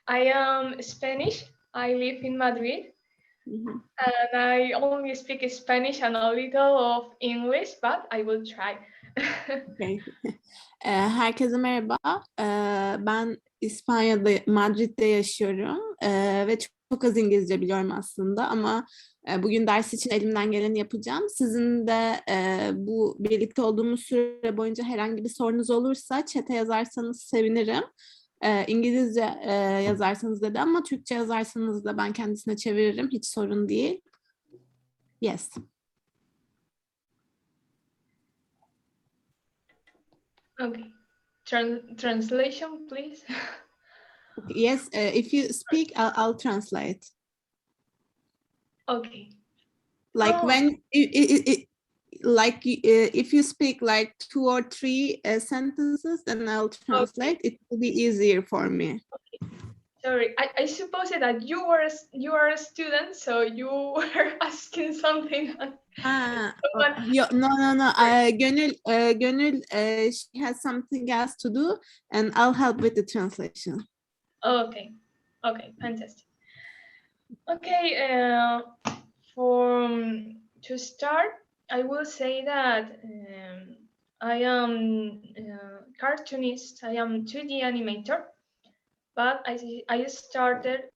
I am Spanish. I live in Madrid, Mhm. and I only speak Spanish and a little of English, but I will try. Okay. Herkese merhaba. Ben İspanya'da, Madrid'de yaşıyorum. Ve çok az İngilizce biliyorum aslında ama bugün ders için elimden geleni yapacağım. Sizin de bu birlikte olduğumuz süre boyunca herhangi bir sorunuz olursa chat'e yazarsanız sevinirim. İngilizce yazarsanız dedi ama Türkçe yazarsanız da ben kendisine çeviririm. Hiç sorun değil. Yes. Okay. Translation, please. Yes, if you speak, I'll translate. Okay. Like Oh, when like if you speak like 2 or 3 sentences, then I'll okay. translate. It will be easier for me. Sorry, I suppose that you are a student, so you were asking something. Someone- No. Gönül, she has something else to do, and I'll help with the translation. Okay, okay, fantastic. Okay, to start, I will say that I am cartoonist. I am 2D animator, but I started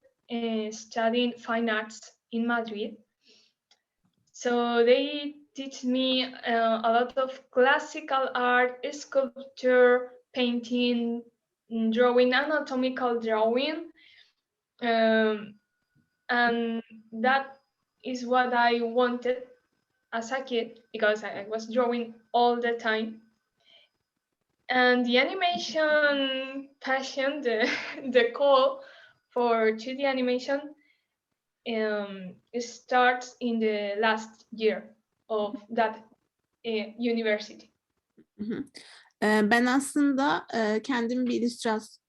studying fine arts in Madrid. So they teach me a lot of classical art, sculpture, painting, drawing, anatomical drawing. And that is what I wanted as a kid because I was drawing all the time. And the animation passion, the call for 2D animation it starts in the last year of that university. Ben aslında kendim bir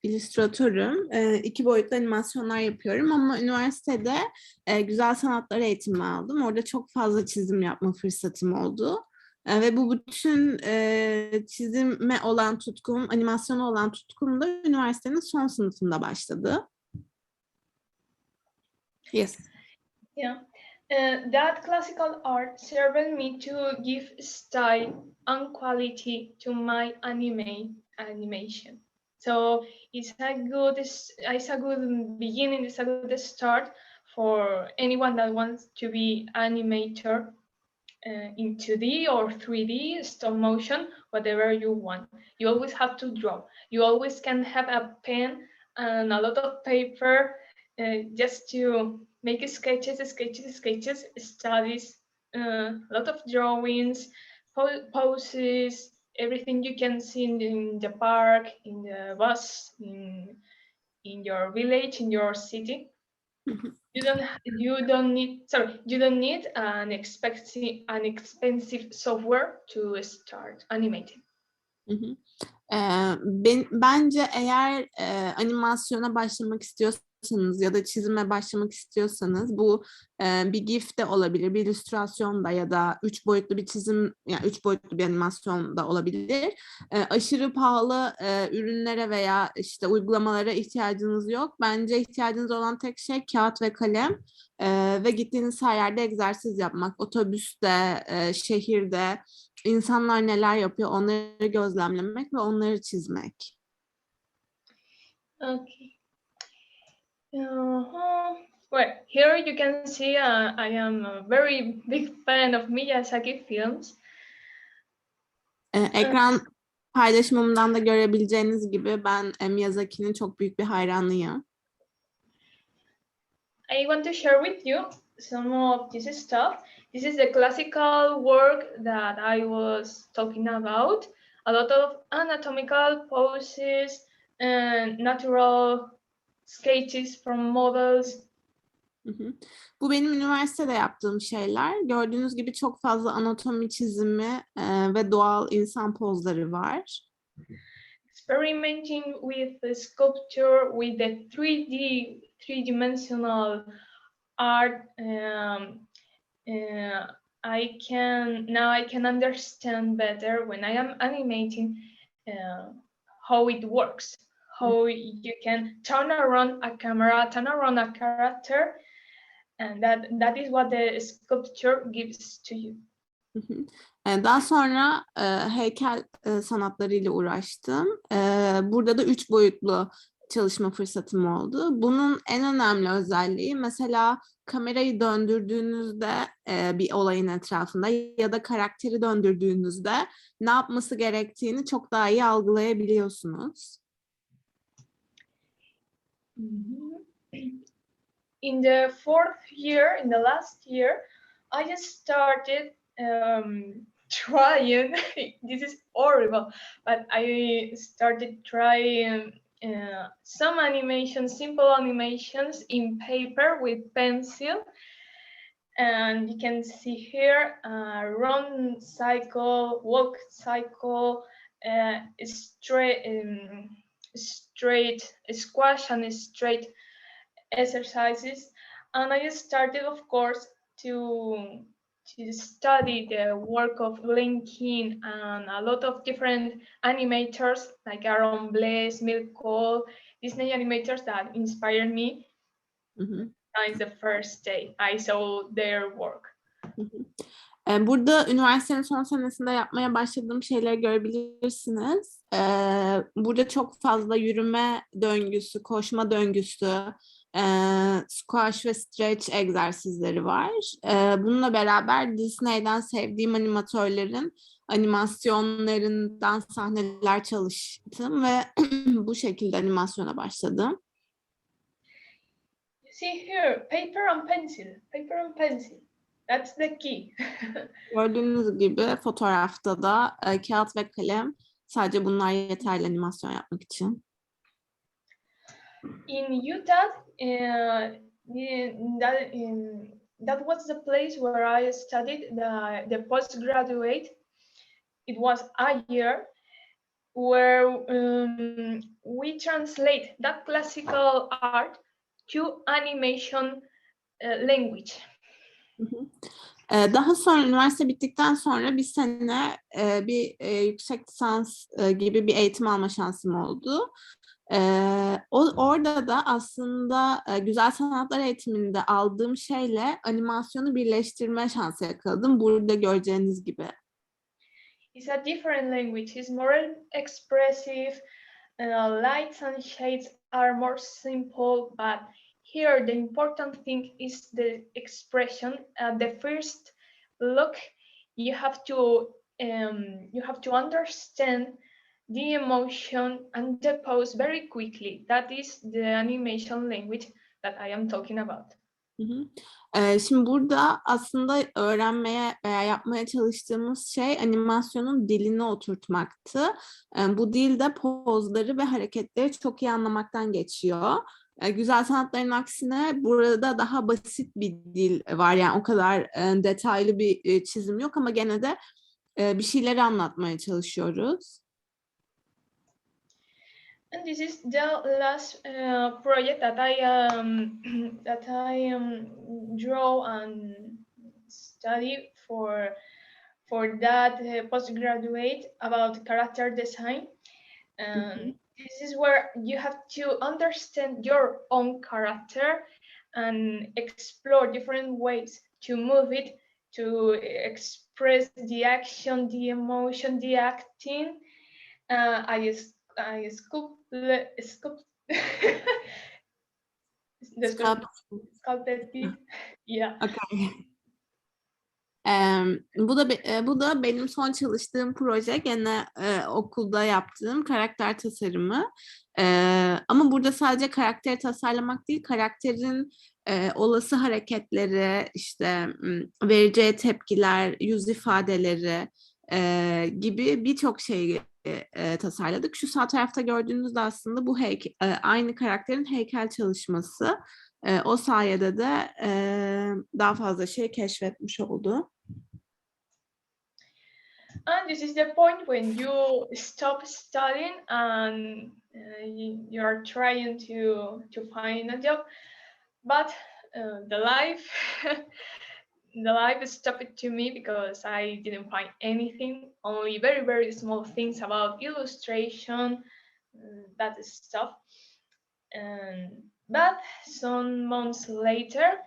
illüstratörüm. 2 boyutlu animasyonlar yapıyorum ama üniversitede güzel sanatlar eğitimi aldım. Orada çok fazla çizim yapma fırsatım oldu. Ve bu bütün çizime olan tutkum, animasyona olan tutkum da üniversitenin son sınıfında başladı. Yes. Yeah. That classical art served me to give style and quality to my animation. So it's a good beginning. It's a good start for anyone that wants to be animator in 2D or 3D, stop motion, whatever you want. You always have to draw. You always can have a pen and a lot of paper just to make sketches, studies, a lot of drawings, poses, everything you can see in the park, in the bus, in your village, in your city. You don't need an expensive software to start animating. Bence eğer animasyona başlamak istiyorsanız ya da çizime başlamak istiyorsanız bu bir GIF de olabilir, bir illüstrasyon da ya da 3 boyutlu bir çizim, yani 3 boyutlu bir animasyon da olabilir. Aşırı pahalı ürünlere veya işte uygulamalara ihtiyacınız yok. Bence ihtiyacınız olan tek şey kağıt ve kalem ve gittiğiniz her yerde egzersiz yapmak. Otobüste, şehirde insanlar neler yapıyor onları gözlemlemek ve onları çizmek. Okay. Well, here you can see I am a very big fan of Miyazaki films. Ekran paylaşımımdan da görebileceğiniz gibi ben Miyazaki'nin çok büyük bir hayranıyım. I want to share with you some of this stuff. This is the classical work that I was talking about. A lot of anatomical poses and natural sketches from models. Bu benim üniversitede yaptığım şeyler. Gördüğünüz gibi çok fazla anatomi çizimi ve doğal insan pozları var. Experimenting with the sculpture, with the 3D, three-dimensional art. I can understand better when I am animating how it works, how you can turn around a camera, turn around a character, and that is what the sculpture gives to you. Daha sonra heykel sanatlarıyla uğraştım. Burada da 3 boyutlu çalışma fırsatım oldu. Bunun en önemli özelliği mesela kamerayı döndürdüğünüzde bir olayın etrafında ya da karakteri döndürdüğünüzde ne yapması gerektiğini çok daha iyi algılayabiliyorsunuz. In the fourth year, in the last year, I just started trying. This is horrible, but I started trying some animations, simple animations in paper with pencil. And you can see here run cycle, walk cycle, straight squash and straight exercises. And I started, of course, to study the work of Linkin and a lot of different animators like Aaron Blaise, Milk Cole, Disney animators that inspired me. Since the first day I saw their work. Burada üniversitenin son senesinde yapmaya başladığım şeyleri görebilirsiniz. Burada çok fazla yürüme döngüsü, koşma döngüsü, squash ve stretch egzersizleri var. Bununla beraber Disney'den sevdiğim animatörlerin animasyonlarından sahneler çalıştım ve bu şekilde animasyona başladım. See here, paper and pencil, paper and pencil. That's the key. Gördüğünüz gibi fotoğrafta da kağıt ve kalem, sadece bunlar yeterli animasyon yapmak için. In Utah, that was the place where I studied the postgraduate. It was a year where we translate that classical art to animation language. Daha sonra üniversite bittikten sonra bir sene bir yüksek lisans gibi bir eğitim alma şansım oldu. Orada da aslında güzel sanatlar eğitiminde aldığım şeyle animasyonu birleştirme şansı yakaladım. Burada göreceğiniz gibi. It's a different language. It's more expressive. Lights and shades are more simple, but here the important thing is the expression. At the first look, you have to understand the emotion and the pose very quickly. That is the animation language that I am talking about. Şimdi burada aslında öğrenmeye veya yapmaya çalıştığımız şey animasyonun dilini oturtmaktı. Bu dil de pozları ve hareketleri çok iyi anlamaktan geçiyor. Güzel sanatların aksine burada daha basit bir dil var. Yani o kadar detaylı bir çizim yok ama gene de bir şeyleri anlatmaya çalışıyoruz. And this is the last project that I draw and study for that postgraduate about character design. This is where you have to understand your own character and explore different ways to move it, to express the action, the emotion, the acting. I sculpted it. Yeah. Okay. Bu da benim son çalıştığım proje, gene okulda yaptığım karakter tasarımı. Ama burada sadece karakteri tasarlamak değil, karakterin olası hareketleri, işte vereceği tepkiler, yüz ifadeleri gibi birçok şeyi tasarladık. Şu sağ tarafta gördüğünüz de aslında bu aynı karakterin heykel çalışması. O sayede de daha fazla şey keşfetmiş oldu. And this is the point when you stop studying and you are trying to find a job, but the life stopped to me because I didn't find anything, only very, very small things about illustration that stuff. But some months later,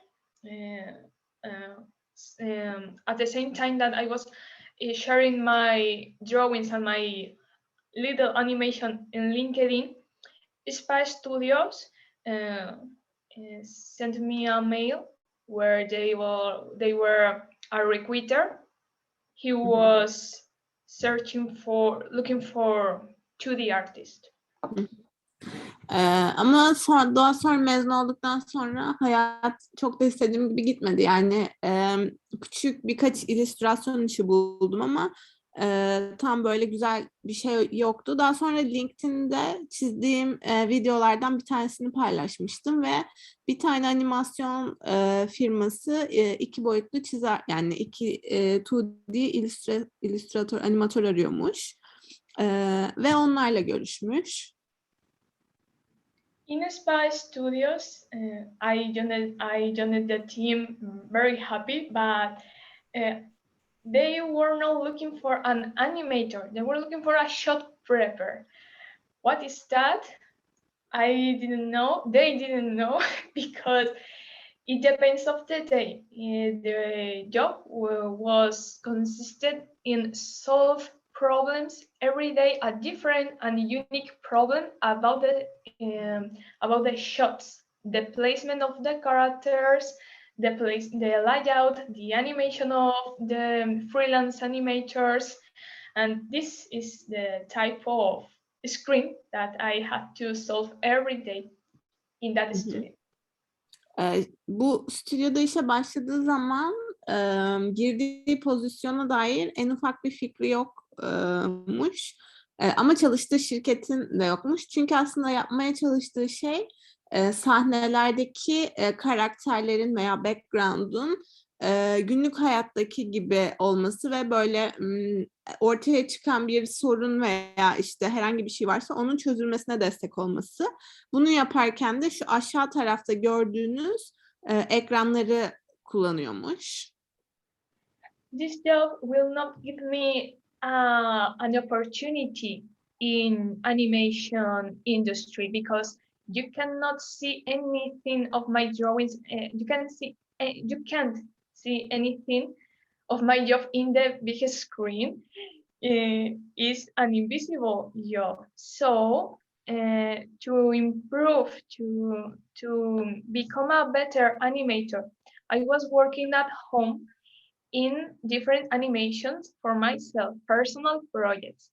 at the same time that I was sharing my drawings and my little animation in LinkedIn, Spy Studios sent me a mail where they were a recruiter. He was looking for 2D artist. Ama daha sonra mezun olduktan sonra hayat çok da istediğim gibi gitmedi. Yani küçük birkaç illüstrasyon işi buldum ama tam böyle güzel bir şey yoktu. Daha sonra LinkedIn'de çizdiğim videolardan bir tanesini paylaşmıştım ve bir tane animasyon firması iki boyutlu çizer, yani 2D illüstratör, animatör arıyormuş ve onlarla görüşmüş. In Spy Studios, I joined the team very happy, but they were not looking for an animator. They were looking for a shot prepper. What is that? I didn't know. They didn't know because it depends of the day. The job was consisted in solve problems every day, a different and unique problem about the shots, the placement of the characters, the layout, the animation of the freelance animators, and this is the type of screen that I had to solve every day in that studio. Bu stüdyoda işe başladığı zaman girdiği pozisyona dair en ufak bir fikri yokmuş. Ama çalıştığı şirketin de yokmuş. Çünkü aslında yapmaya çalıştığı şey sahnelerdeki karakterlerin veya background'un günlük hayattaki gibi olması ve böyle ortaya çıkan bir sorun veya işte herhangi bir şey varsa onun çözülmesine destek olması. Bunu yaparken de şu aşağı tarafta gördüğünüz ekranları kullanıyormuş. This job will not give me an opportunity in animation industry because you cannot see anything of my drawings. You can't see anything of my job in the big screen. Is an invisible job. So to improve, to become a better animator, I was working at home in different animations for myself, personal projects.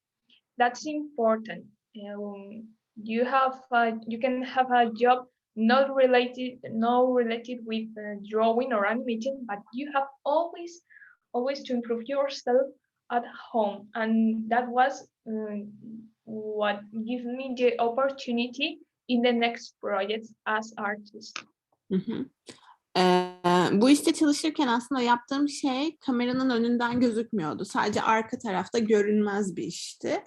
That's important. You can have a job not related with drawing or animating, but you have always to improve yourself at home, and that was what gives me the opportunity in the next projects as artist. Bu işte çalışırken aslında yaptığım şey kameranın önünden gözükmüyordu. Sadece arka tarafta görünmez bir işti.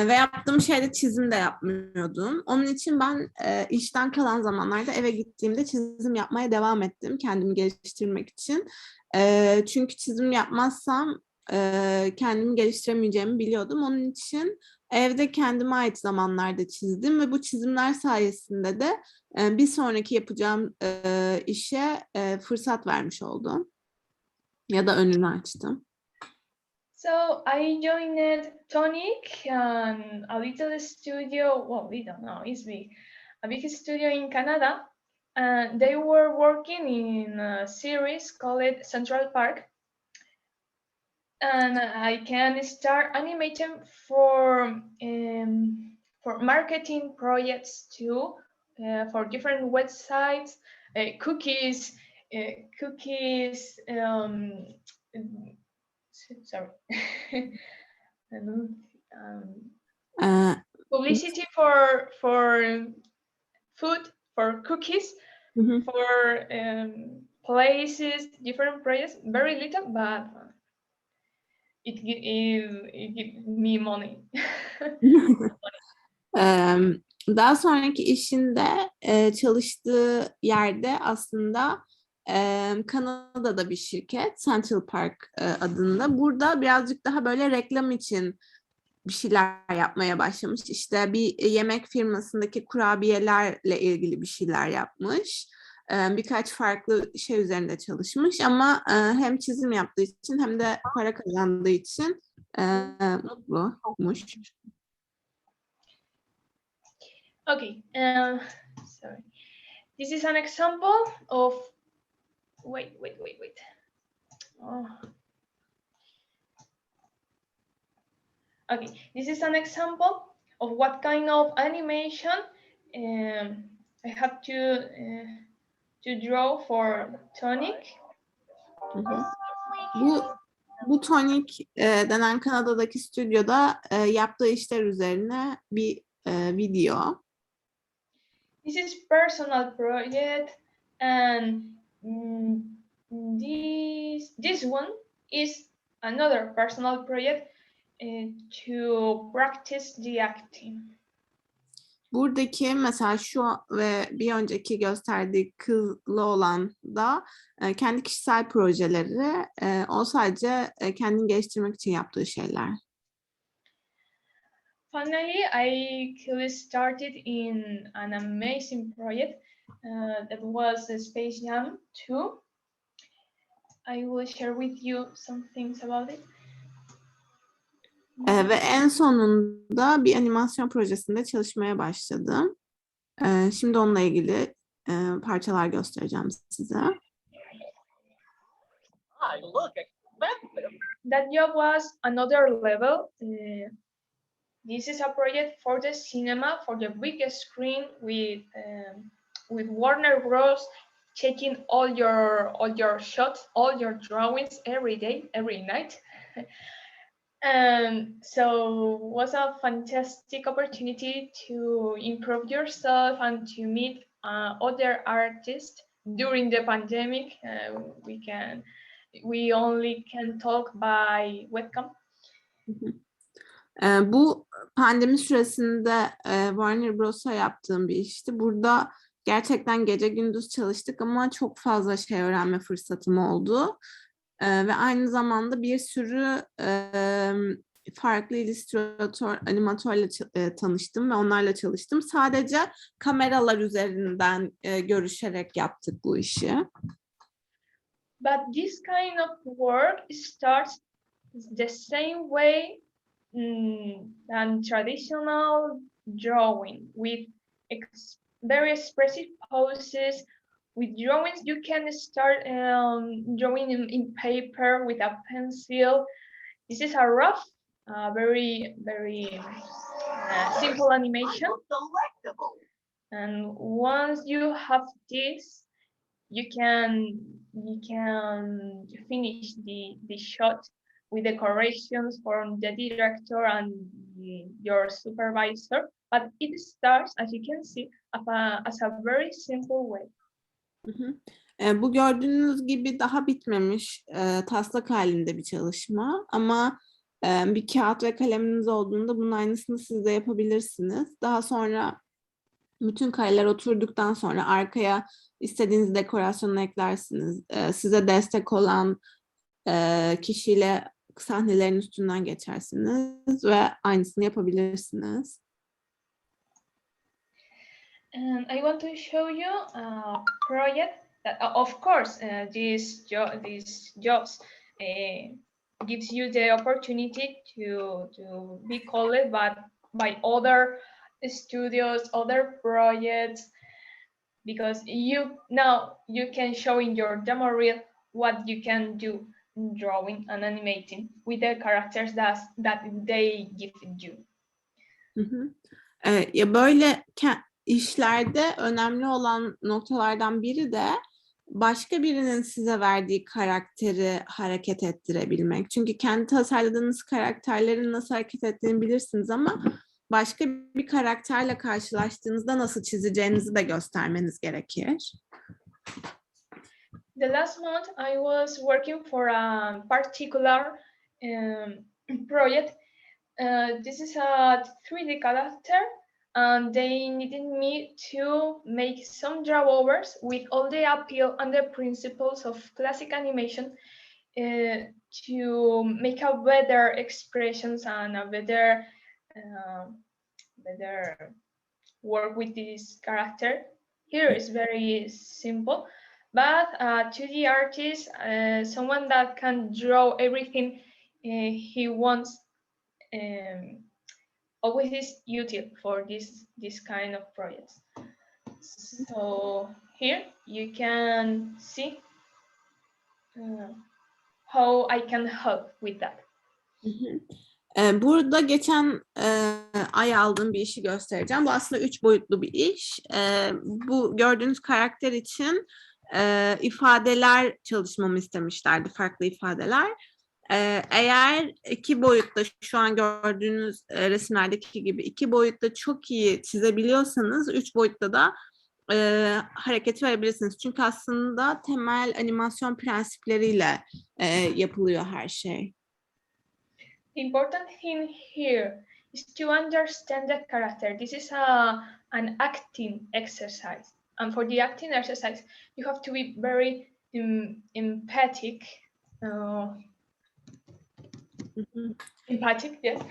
Ve yaptığım şeyde çizim de yapmıyordum. Onun için ben işten kalan zamanlarda eve gittiğimde çizim yapmaya devam ettim kendimi geliştirmek için. Çünkü çizim yapmazsam kendimi geliştiremeyeceğimi biliyordum. Onun için evde kendime ait zamanlarda çizdim ve bu çizimler sayesinde de bir sonraki yapacağım işe fırsat vermiş oldum. Ya da önünü açtım. So I joined Tonic and a little studio. Well, we don't know, it's big. A big studio in Canada. And they were working in a series called Central Park. And I can start animating for marketing projects too, for different websites, cookies. Sorry. Publicity for food, for cookies, for places, different projects. Very little, but it gives me money. Daha sonraki işinde çalıştığı yerde aslında Kanada'da bir şirket, Central Park adında. Burada birazcık daha böyle reklam için bir şeyler yapmaya başlamış. İşte bir yemek firmasındaki kurabiyelerle ilgili bir şeyler yapmış. Birkaç farklı şey üzerinde çalışmış ama hem çizim yaptığı için hem de para kazandığı için mutluymuş. Okay, sorry. This is an example of, wait. Oh. Okay, this is an example of what kind of animation I have to draw for tonic. Hı hı. Bu Tonic denen Kanada'daki stüdyoda yaptığı işler üzerine bir video. This is personal project, and this one is another personal project to practice the acting. Buradaki mesela şu ve bir önceki gösterdiği kızlı olan da kendi kişisel projeleri, o sadece kendini geliştirmek için yaptığı şeyler. Finally, I started in an amazing project that was Space Jam 2. I will share with you some things about it. Ve en sonunda bir animasyon projesinde çalışmaya başladım. Şimdi onunla ilgili parçalar göstereceğim size. That job was another level. This is a project for the cinema, for the biggest screen, with Warner Bros. Taking all your shots, all your drawings every day, every night. And so it was a fantastic opportunity to improve yourself and to meet other artists during the pandemic. We only can talk by webcam. Bu pandemi süresinde Warner Bros'a yaptığım bir işti. Burada gerçekten gece gündüz çalıştık ama çok fazla şey öğrenme fırsatım oldu. Ve aynı zamanda bir sürü farklı illüstratör, animatörle tanıştım ve onlarla çalıştım. Sadece kameralar üzerinden görüşerek yaptık bu işi. But this kind of work starts the same way than traditional drawing, with very expressive poses. With drawings, you can start drawing in paper with a pencil. This is a rough, very simple animation. And once you have this, you can finish the shot with the corrections from the director and your supervisor. But it starts, as you can see, as a very simple way. Bu gördüğünüz gibi daha bitmemiş taslak halinde bir çalışma ama bir kağıt ve kaleminiz olduğunda bunun aynısını siz de yapabilirsiniz. Daha sonra bütün kareler oturduktan sonra arkaya istediğiniz dekorasyonu eklersiniz. Size destek olan kişiyle sahnelerin üstünden geçersiniz ve aynısını yapabilirsiniz. And I want to show you a project that, of course, these jobs gives you the opportunity to be called by other studios, other projects, because you can show in your demo reel what you can do drawing and animating with the characters that they give you. Ya böyle işlerde önemli olan noktalardan biri de başka birinin size verdiği karakteri hareket ettirebilmek. Çünkü kendi tasarladığınız karakterlerin nasıl hareket ettiğini bilirsiniz ama başka bir karakterle karşılaştığınızda nasıl çizeceğinizi de göstermeniz gerekir. The last month I was working for a particular project. This is a 3D character, and they needed me to make some drawovers with all the appeal and the principles of classic animation to make a better expressions and a better better work with this character. Here is very simple, but 2D artist, someone that can draw everything he wants, always is useful for this kind of projects. So here you can see how I can help with that. Burada geçen ay aldığım bir işi göstereceğim. Bu aslında 3 boyutlu bir iş. Bu gördüğünüz karakter için ifadeler çalışmamı istemişlerdi, farklı ifadeler. Eğer 2 boyutta, şu an gördüğünüz resimlerdeki gibi 2 boyutta çok iyi çizebiliyorsanız 3 boyutta da hareket verebilirsiniz. Çünkü aslında temel animasyon prensipleriyle yapılıyor her şey. The important thing here is to understand the character. This is an acting exercise. And for the acting exercise, you have to be very empathic. Empathic, yes.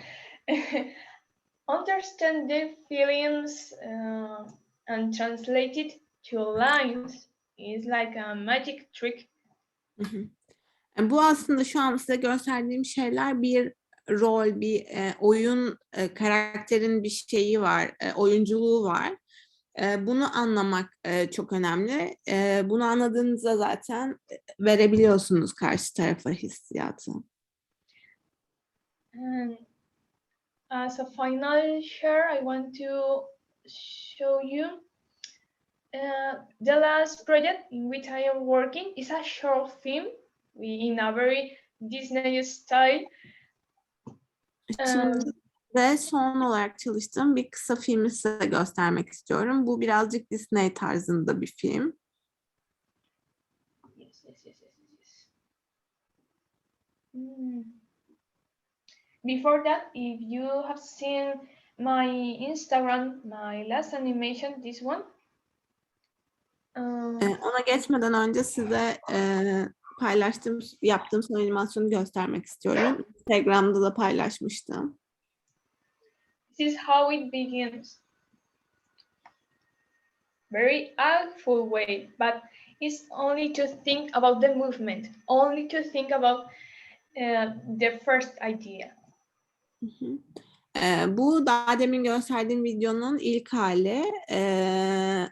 Understand the feelings and translate it to lines is like a magic trick. Bu aslında şu an size gösterdiğim şeyler bir rol, bir oyun, karakterin bir şeyi var, oyunculuğu var. Bunu anlamak çok önemli. Bunu anladığınızda zaten verebiliyorsunuz karşı tarafa hissiyatı. And as a final share, I want to show you the last project in which I am working is a short film in a very Disney style. Şimdi ve son olarak çalıştığım bir kısa filmi size göstermek istiyorum. Bu birazcık Disney tarzında bir film. Yes. Before that, if you have seen my Instagram, my last animation, this one. Ona geçmeden önce size yaptığım son animasyonu göstermek istiyorum. Instagram'da da paylaşmıştım. This is how it begins. Very artful way, but it's only to think about the movement, only to think about the first idea. Bu daha demin gösterdiğim videonun ilk hali.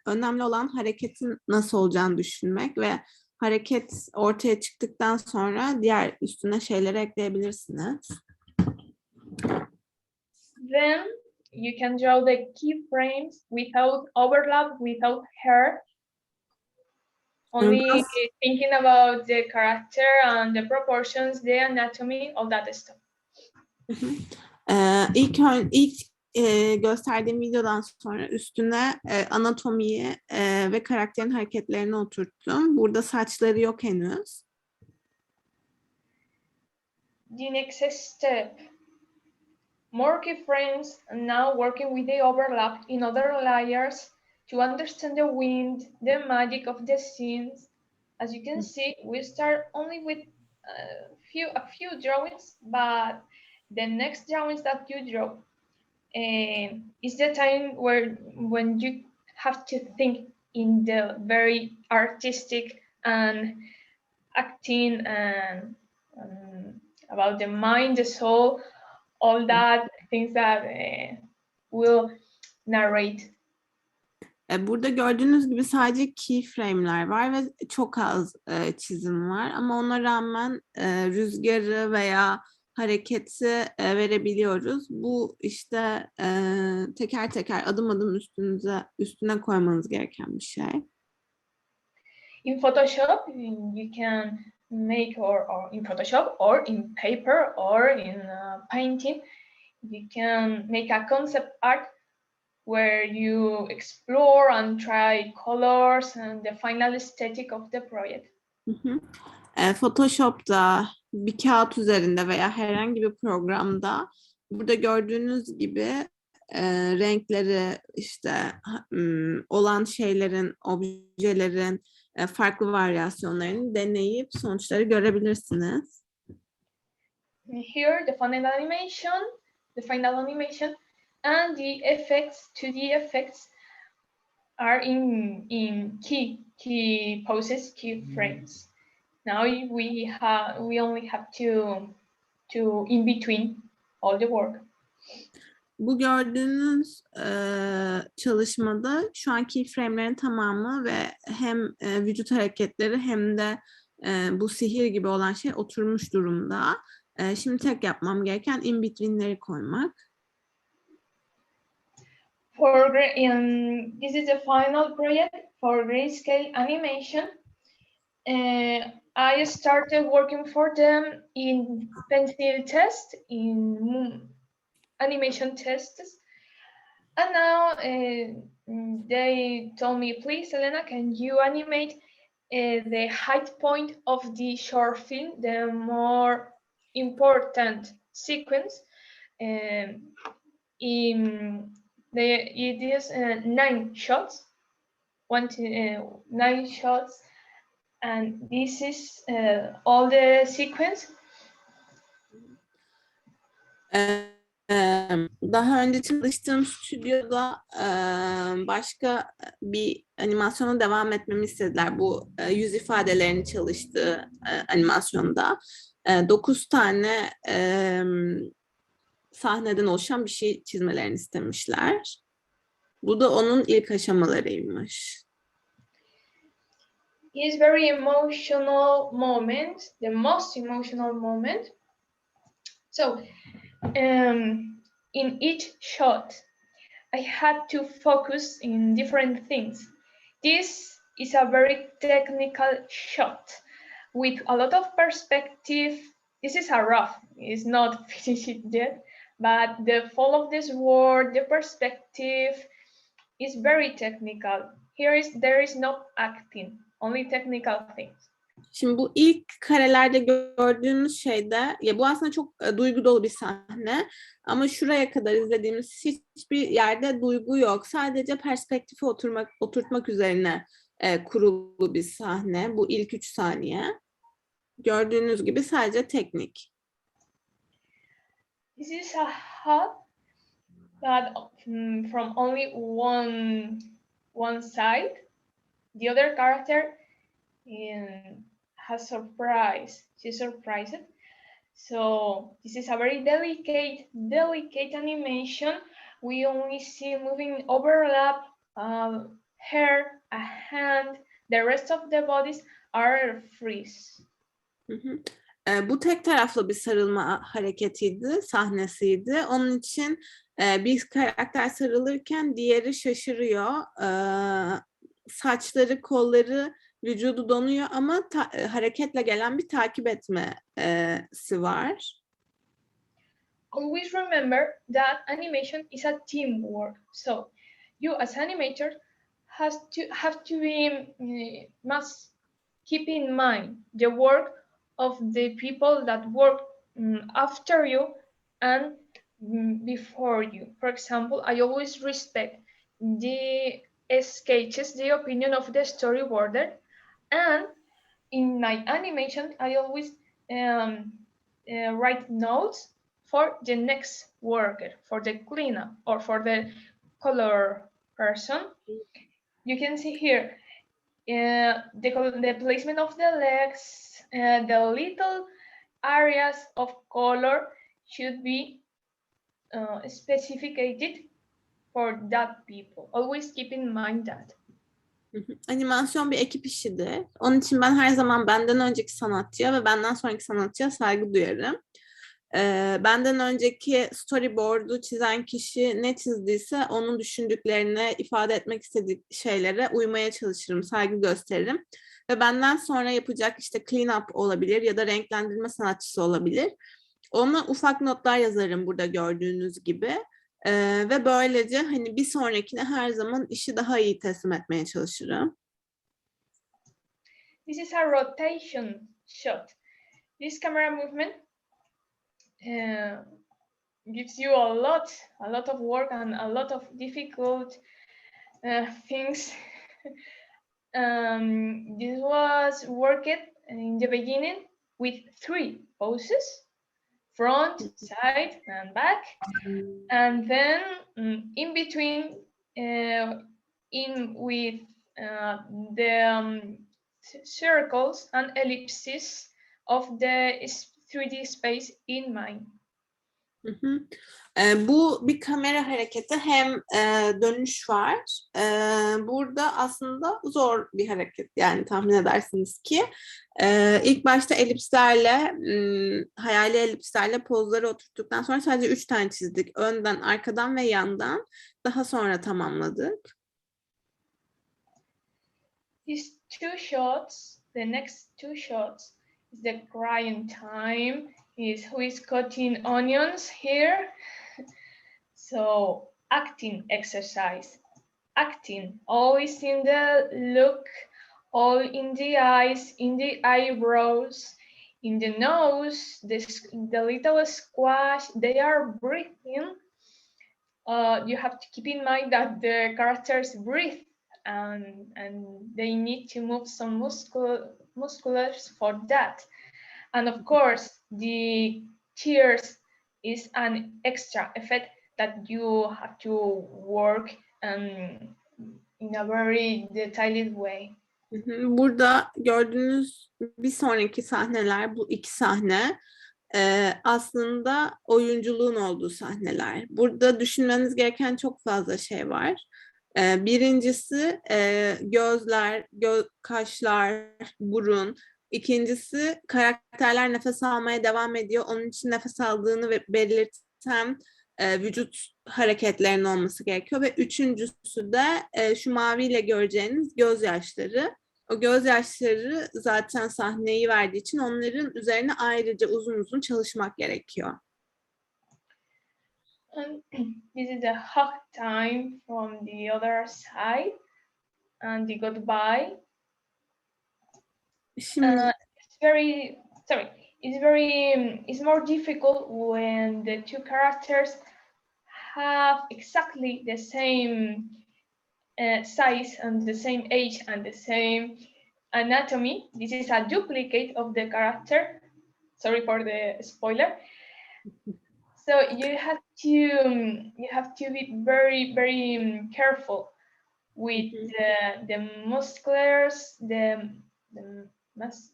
Önemli olan hareketin nasıl olacağını düşünmek ve hareket ortaya çıktıktan sonra diğer üstüne şeyleri ekleyebilirsiniz. Then you can draw the keyframes without overlap, without hair. Only thinking about the character and the proportions, the anatomy, all that stuff. İlk gösterdiğim videodan sonra üstüne anatomiyi ve karakterin hareketlerini oturttum. Burada saçları yok henüz. The next step, more keyframes, and now working with the overlap in other layers to understand the wind, the magic of the scenes. As you can see, we start only with a few drawings, but the next drawings that you draw is the time when you have to think in the very artistic and acting and about the mind, the soul, all that things that will narrate. Burada gördüğünüz gibi sadece keyframe'ler var ve çok az çizim var. Ama ona rağmen rüzgarı veya hareketi verebiliyoruz. Bu işte teker teker adım adım üstüne koymanız gereken bir şey. In Photoshop, you can make or in Photoshop or in paper or in painting, you can make a concept art where you explore and try colors and the final aesthetic of the project. Photoshop'ta bir kağıt üzerinde veya herhangi bir programda burada gördüğünüz gibi renkleri, işte olan şeylerin, objelerin farklı varyasyonlarını deneyip sonuçları görebilirsiniz. Here, the final animation the final animation, and the effects are in key poses, key frames. Now we only have to in between all the work. Bu gördüğünüz çalışmada şu an keyframe'lerin tamamı ve hem vücut hareketleri hem de bu sihir gibi olan şey oturmuş durumda. Şimdi tek yapmam gereken in between'leri koymak. This is the final project for grayscale animation. I started working for them in pencil test, in animation tests, and now they told me, please, Elena, can you animate the height point of the short film, the more important sequence? It is 9 shots, 9 shots, and this is all the sequence. Daha önce çalıştığım stüdyoda başka bir animasyona devam etmemi istediler. Bu yüz ifadelerini çalıştığı animasyonda. 9 tane sahneden oluşan bir şey çizmelerini istemişler. Bu da onun ilk aşamalarıymış. It's very emotional moment, the most emotional moment. So, in each shot, I had to focus in different things. This is a very technical shot with a lot of perspective. This is a rough, it's not finished yet, but the fall of this word, the perspective is very technical. There is no acting, only technical things. Şimdi bu ilk karelerde gördüğünüz şeyde, ya bu aslında çok duygu dolu bir sahne ama şuraya kadar izlediğimiz hiçbir yerde duygu yok. Sadece perspektifi oturtmak üzerine kurulu bir sahne. Bu ilk 3 saniye. Gördüğünüz gibi sadece teknik. This is a hut, but from only one side. The other character has surprise. She's surprised. So this is a very delicate animation. We only see moving overlap, hair, a hand. The rest of the bodies are freeze. Bu tek taraflı bir sarılma hareketiydi, sahnesiydi. Onun için bir karakter sarılırken diğeri şaşırıyor. Saçları, kolları, vücudu donuyor ama hareketle gelen bir takip etmesi var. Always remember that animation is a teamwork. So you as animator must keep in mind the work of the people that work after you and before you. For example, I always respect the sketches, the opinion of the storyboarder, and in my animation, I always write notes for the next worker, for the cleanup, or for the color person. You can see here the placement of the legs, the little areas of color should be specified for that people. Always keep in mind that. Animasyon bir ekip işidir. Onun için ben her zaman benden önceki sanatçıya ve benden sonraki sanatçıya saygı duyarım. Benden önceki storyboard'u çizen kişi ne çizdiyse onun düşündüklerine, ifade etmek istediği şeylere uymaya çalışırım, saygı gösteririm. Ve benden sonra yapacak işte clean up olabilir ya da renklendirme sanatçısı olabilir. Ona ufak notlar yazarım burada gördüğünüz gibi. Ve böylece hani bir sonrakine her zaman işi daha iyi teslim etmeye çalışırım. This is a rotation shot. This camera movement gives you a lot of work and a lot of difficult things. This was worked in the beginning with 3 poses. front, side, and back, and then in between, in with the circles and ellipses of the 3D space in mind. Hı hı. Bu bir kamera hareketi, hem dönüş var. Burada aslında zor bir hareket, yani tahmin edersiniz ki. İlk başta elipslerle, hayali elipslerle pozları oturttuktan sonra sadece 3 tane çizdik. Önden, arkadan ve yandan. Daha sonra tamamladık. These two shots, the next two shots, is the crying time. Is who is cutting onions here? So acting exercise. Acting, always in the look, all in the eyes, in the eyebrows, in the nose, the little squash, they are breathing. You have to keep in mind that the characters breathe, and they need to move some musculars for that. And of course, the tears is an extra effect that you have to work in a very detailed way. Burada gördüğünüz bir sonraki sahneler, bu iki sahne aslında oyunculuğun olduğu sahneler. Burada düşünmeniz gereken çok fazla şey var. Birincisi gözler, kaşlar, burun. İkincisi karakterler nefes almaya devam ediyor. Onun için nefes aldığını belirten vücut hareketlerinin olması gerekiyor. Ve üçüncüsü de şu maviyle göreceğiniz gözyaşları. O gözyaşları zaten sahneyi verdiği için onların üzerine ayrıca uzun uzun çalışmak gerekiyor. And this is a hug time from the other side, and the goodbye. Şimdi it's more difficult when the two characters have exactly the same size and the same age and the same anatomy. This is a duplicate of the character. Sorry for the spoiler. So you have to be very, very careful with the musculars, the masses,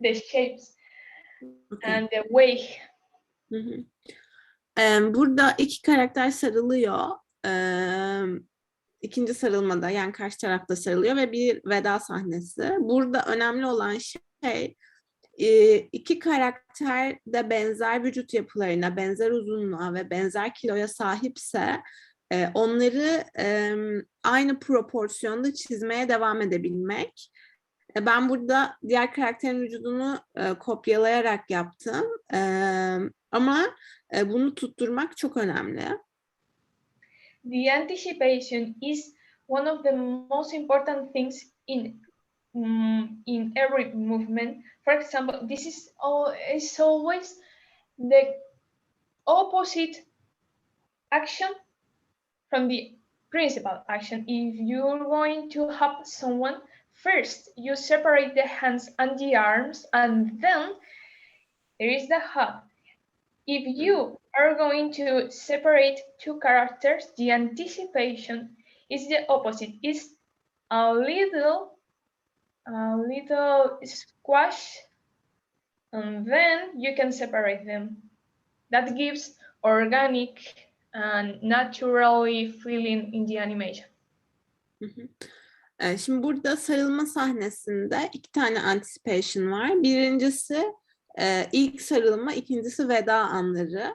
the shapes, and the way. Burada iki karakter sarılıyor. İkinci sarılmada, yani karşı tarafta sarılıyor ve bir veda sahnesi. Burada önemli olan şey, iki karakter de benzer vücut yapılarına, benzer uzunluğa ve benzer kiloya sahipse onları aynı proporsiyonda çizmeye devam edebilmek. Ben burada diğer karakterin vücudunu kopyalayarak yaptım. Ama bunu tutturmak çok önemli. The anticipation is one of the most important things in every movement. For example, this is always the opposite action from the principal action. If you're going to help someone, first you separate the hands and the arms, and then there is the hug. If you are going to separate two characters, the anticipation is the opposite. It's a little squash, and then you can separate them. That gives organic and naturally feeling in the animation. Şimdi burada sarılma sahnesinde iki tane anticipation var. Birincisi ilk sarılma, ikincisi veda anları.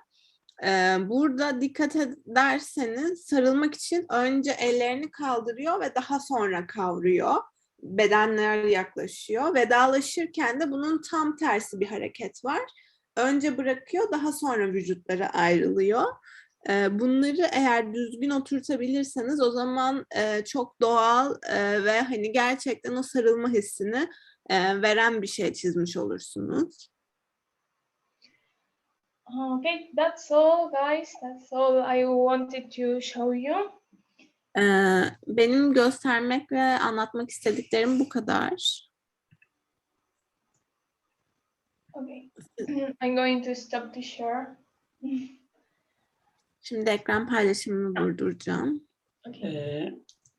Burada dikkat ederseniz sarılmak için önce ellerini kaldırıyor ve daha sonra kavruyor. Bedenler yaklaşıyor. Vedalaşırken de bunun tam tersi bir hareket var. Önce bırakıyor, daha sonra vücutları ayrılıyor. Bunları eğer düzgün oturtabilirseniz o zaman çok doğal ve hani gerçekten o sarılma hissini veren bir şey çizmiş olursunuz. Okay, that's all, guys. That's all I wanted to show you. Benim göstermek ve anlatmak istediklerim bu kadar. Okay. I'm going to stop the share. Şimdi ekran paylaşımını durduracağım.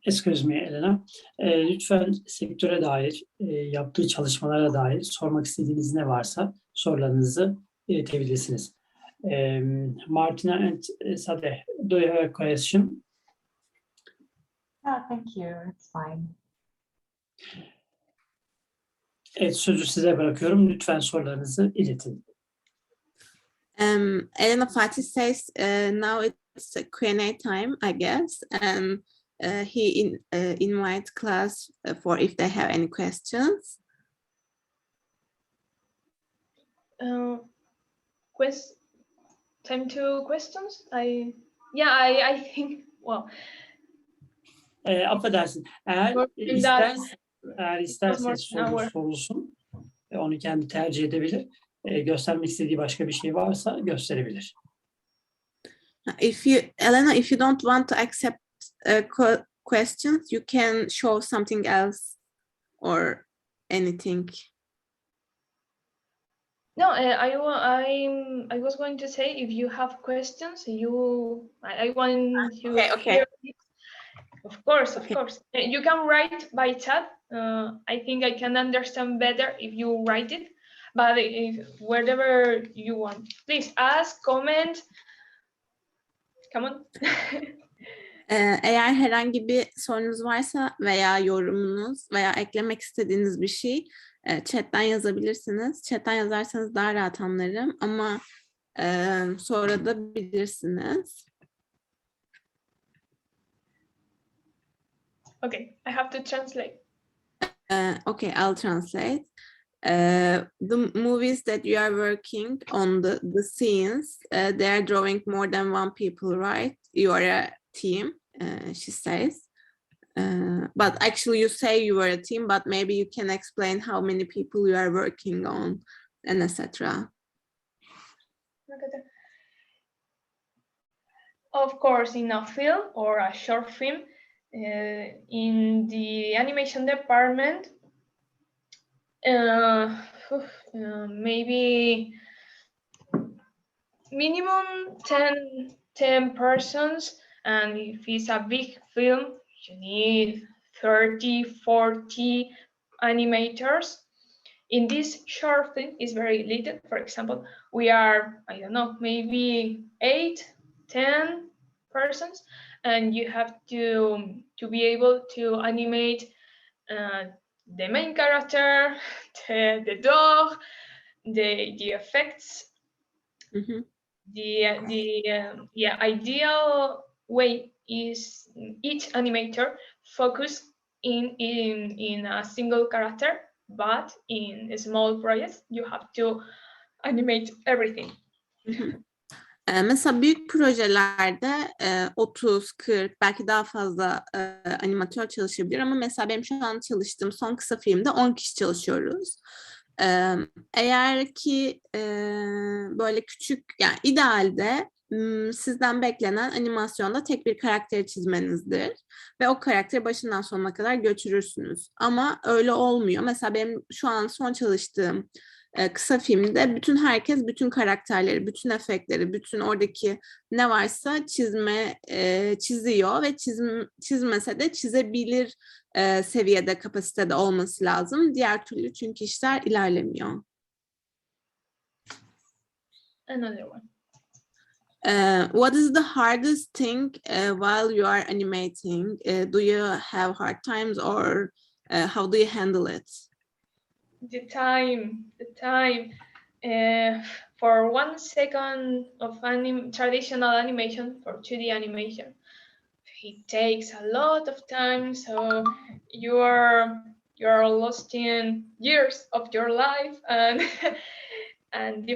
Excuse me Elena. Lütfen sektöre dair, yaptığı çalışmalara dair sormak istediğiniz ne varsa sorularınızı iletebilirsiniz. Martina and Sade, do you have a question? Thank you. It's fine. Evet, sözü size bırakıyorum. Lütfen sorularınızı iletin. Elena, Fatih says now it's a Q&A time, I guess, and he invite class for if they have any questions. Time to questions. I think. Well. Affedersin. Eğer isterse soru sorulsun, onu kendi tercih edebilir. Göstermek istediği başka bir şey varsa gösterebilir. Elena, if you don't want to accept questions, you can show something else or anything. No, I was going to say if you have questions, I want to hear it. Of course. You can write by chat. I think I can understand better if you write it, but wherever you want. Please ask, comment. Come on. Eğer herhangi bir sorunuz varsa veya yorumunuz veya eklemek istediğiniz bir şey chat'ten yazabilirsiniz. Chat'ten yazarsanız daha rahat anlarım ama sonra da bilirsiniz. Okay, I have to translate. Okay, I'll translate. The movies that you are working on, the scenes, they are drawing more than one people, right? You are a team, she says. But actually you say you are a team, but maybe you can explain how many people you are working on and etc. Of course, in a film or a short film, in the animation department, maybe minimum 10 persons, and if it's a big film, you need 30, 40 animators. In this short film, it's very little. For example, we are, I don't know, maybe 8, 10 persons, and you have to be able to animate the main character, the dog, the effects. Mm-hmm. The ideal way is each animator focus in a single character, but in small projects you have to animate everything. Mesela büyük projelerde 30, 40 belki daha fazla animatör çalışabilir ama mesela benim şu an çalıştığım son kısa filmde 10 kişi çalışıyoruz. Eğer ki böyle küçük, yani idealde sizden beklenen animasyonda tek bir karakteri çizmenizdir ve o karakteri başından sonuna kadar götürürsünüz. Ama öyle olmuyor. Mesela benim şu an son çalıştığım kısa filmde herkes bütün karakterleri, bütün efektleri, bütün oradaki ne varsa çiziyor ve çizmese de çizebilir seviyede, kapasitede olması lazım. Diğer türlü çünkü işler ilerlemiyor. Another one. What is the hardest thing while you are animating? Do you have hard times or how do you handle it? The time. For 1 second of traditional animation, for 2D animation, it takes a lot of time. So you are lost in years of your life and and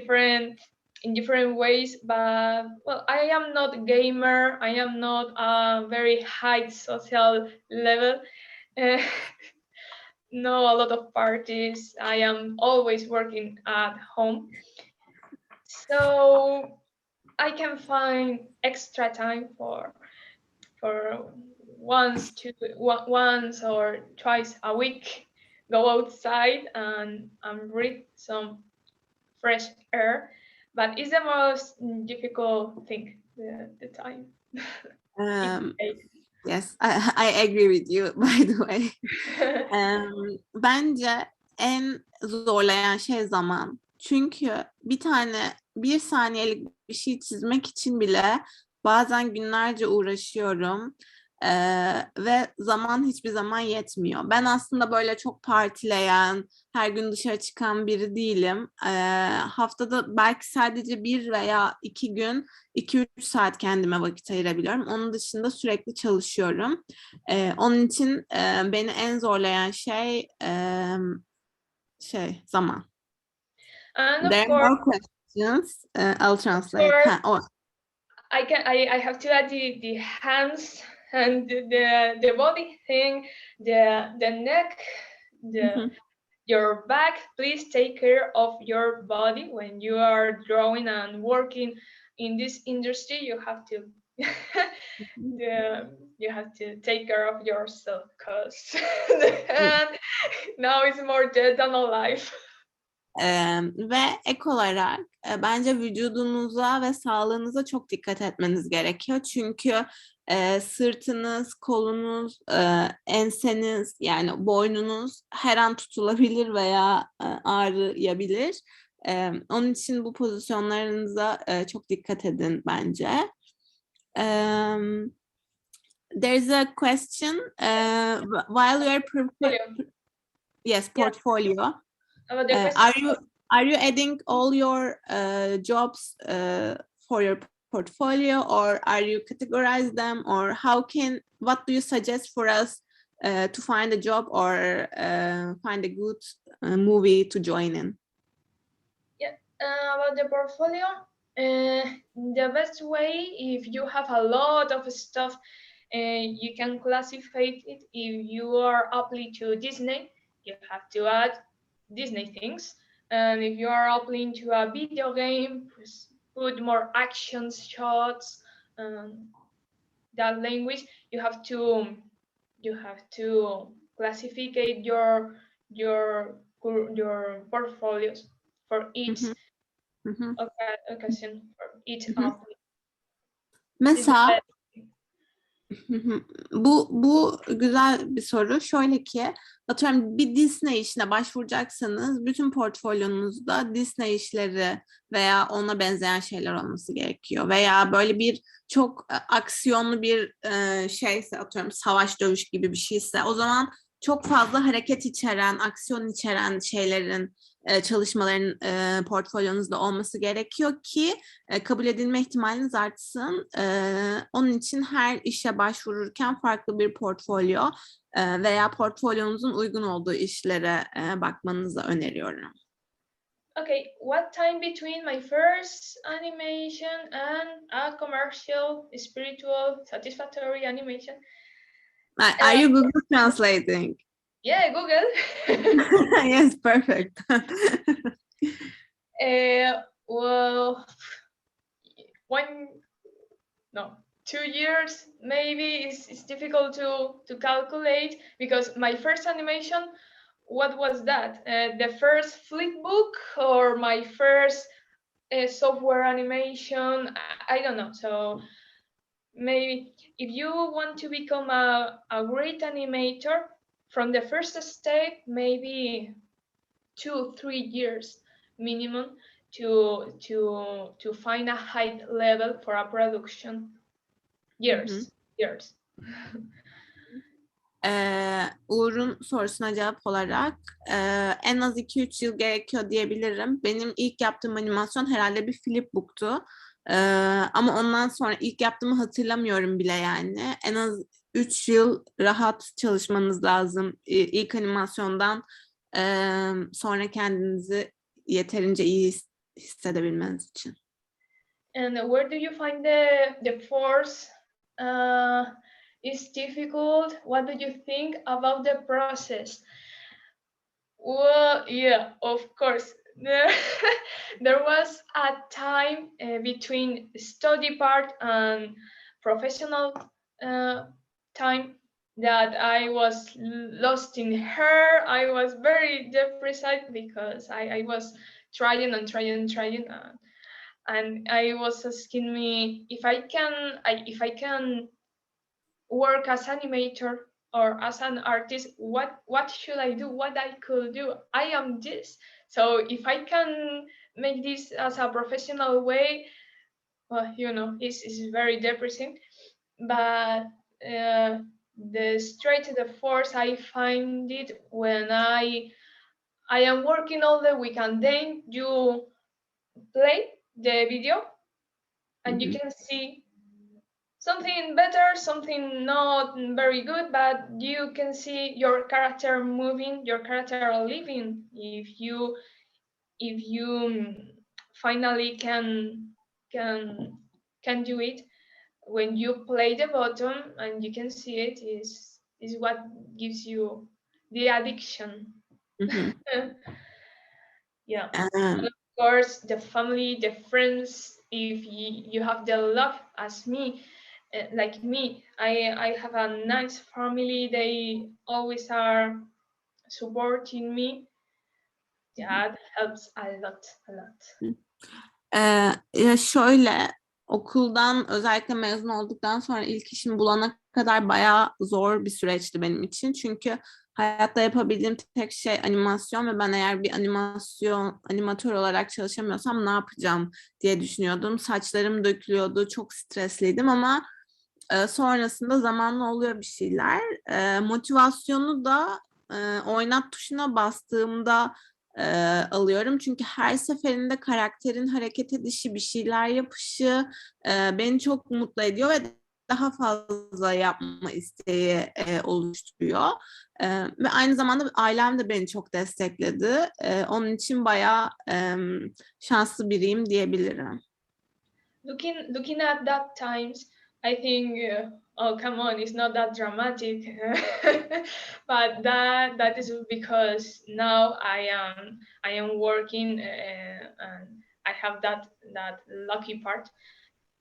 in different ways. But well, I am not a gamer. I am not a very high social level. No, a lot of parties. I am always working at home, so I can find extra time for once or twice a week, go outside and breathe some fresh air. But it's the most difficult thing, the time. Um, yes, I agree with you by the way. Bence en zorlayan şey zaman. Çünkü bir saniyelik bir şey çizmek için bile bazen günlerce uğraşıyorum. Ve zaman hiçbir zaman yetmiyor. Ben aslında böyle çok partileyen, her gün dışarı çıkan biri değilim. Haftada belki sadece 1 veya 2 gün 2-3 saat kendime vakit ayırabiliyorum. Onun dışında sürekli çalışıyorum. Onun için beni en zorlayan şey zaman. And There of are course, more questions. I'll translate. course, I have to add the hands and the body thing, the neck, your back. Please take care of your body when you are drawing and working in this industry. You have to you have to take care of yourself, because the hand now is more dead than alive. Ve ek olarak bence vücudunuza ve sağlığınıza çok dikkat etmeniz gerekiyor. Çünkü sırtınız, kolunuz, enseniz yani boynunuz her an tutulabilir veya ağrıyabilir. Onun için bu pozisyonlarınıza çok dikkat edin bence. There's a question while you are yes, portfolio. Are you adding all your jobs for your portfolio, or are you categorize them, or what do you suggest for us to find a job or find a good movie to join in? About the portfolio, the best way, if you have a lot of stuff, you can classify it. If you are applying to Disney, you have to add Disney things. And if you are applying to a video game, put more action shots, that language. You have to classify your portfolios for each occasion, for each apply. Mesela bu güzel bir soru. Şöyle ki, atıyorum bir Disney işine başvuracaksanız bütün portfolyonuzda Disney işleri veya ona benzeyen şeyler olması gerekiyor. Veya böyle bir çok aksiyonlu bir şeyse, atıyorum savaş dövüş gibi bir şeyse, o zaman çok fazla hareket içeren, aksiyon içeren şeylerin, çalışmaların portfolyonuzda olması gerekiyor ki kabul edilme ihtimaliniz artsın. Onun için her işe başvururken farklı bir portfolyo veya portfolyonuzun uygun olduğu işlere bakmanızı öneriyorum. Okay, what time between my first animation and a commercial, spiritual, satisfactory animation? Are you Google translating? Yeah, Google. Yes, perfect. Well, 2 years maybe it's difficult to calculate, because my first animation, what was that? The first flipbook or my first software animation? I don't know. So maybe if you want to become a great animator, from the first step, maybe 2-3 years minimum to find a high level for a production. Years. Uğur'un sorusuna cevap olarak en az 2-3 yıl gerekiyor diyebilirim. Benim ilk yaptığım animasyon herhalde bir flipbook'tu. Ama ondan sonra ilk yaptığımı hatırlamıyorum bile yani. En az 3 yıl rahat çalışmanız lazım ilk animasyondan sonra kendinizi yeterince iyi hissedebilmeniz için. And where do you find the force? Is difficult. What do you think about the process? Well, yeah, of course. There was a time between study part and professional time that I was lost in her. I was very depressed because I was trying and trying and trying, and I was asking me if I can work as animator or as an artist. What should I do? What I could do? I am this. So if I can make this as a professional way, well, it's very depressing. But the straight to the force I find it when I am working all the week, and then you play the video and you can see something better, something not very good, but you can see your character moving, your character living. If you finally can can do it, when you play the button and you can see it, is what gives you the addiction. Yeah. And Um, of course, the family, the friends, if you have the love as me, like me, I have a nice family. They always are supporting me. That helps a lot, a lot. Ya şöyle, okuldan özellikle mezun olduktan sonra ilk işimi bulana kadar bayağı zor bir süreçti benim için. Çünkü hayatta yapabildiğim tek şey animasyon ve ben eğer bir animatör olarak çalışamıyorsam ne yapacağım diye düşünüyordum. Saçlarım dökülüyordu, çok stresliydim ama sonrasında zamanla oluyor bir şeyler. Motivasyonu da oynat tuşuna bastığımda alıyorum. Çünkü her seferinde karakterin hareket edişi, bir şeyler yapışı beni çok mutlu ediyor ve daha fazla yapma isteği oluşturuyor. Ve aynı zamanda ailem de beni çok destekledi. Onun için bayağı şanslı biriyim diyebilirim. Looking at that times, I think, oh come on, it's not that dramatic, but that is because now I am working, and I have that lucky part.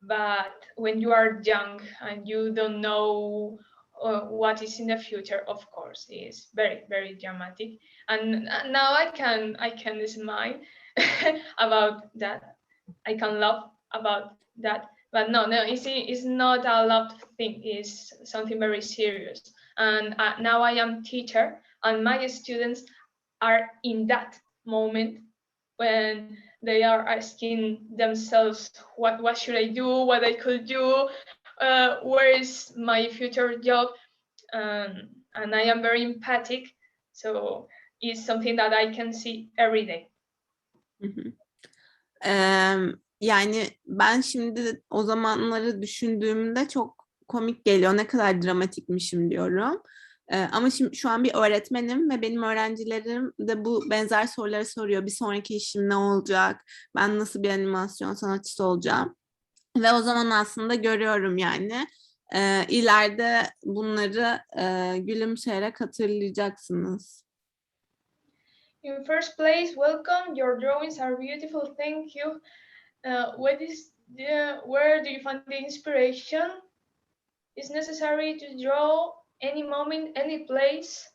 But when you are young and you don't know what is in the future, of course, it's very very dramatic. And now I can smile about that. I can laugh about that. But no, it's not a love thing. It's something very serious. And now I am teacher, and my students are in that moment when they are asking themselves, what should I do, what I could do, where is my future job, and I am very empathic, so it's something that I can see every day. Yani ben şimdi o zamanları düşündüğümde çok komik geliyor. Ne kadar dramatikmişim diyorum. Ama şimdi şu an bir öğretmenim ve benim öğrencilerim de bu benzer soruları soruyor. Bir sonraki işim ne olacak? Ben nasıl bir animasyon sanatçısı olacağım? Ve o zaman aslında görüyorum yani. İleride bunları gülümseyerek hatırlayacaksınız. In first place, welcome. Your drawings are beautiful. Thank you. Where do you find the inspiration? It's necessary to draw any moment, any place.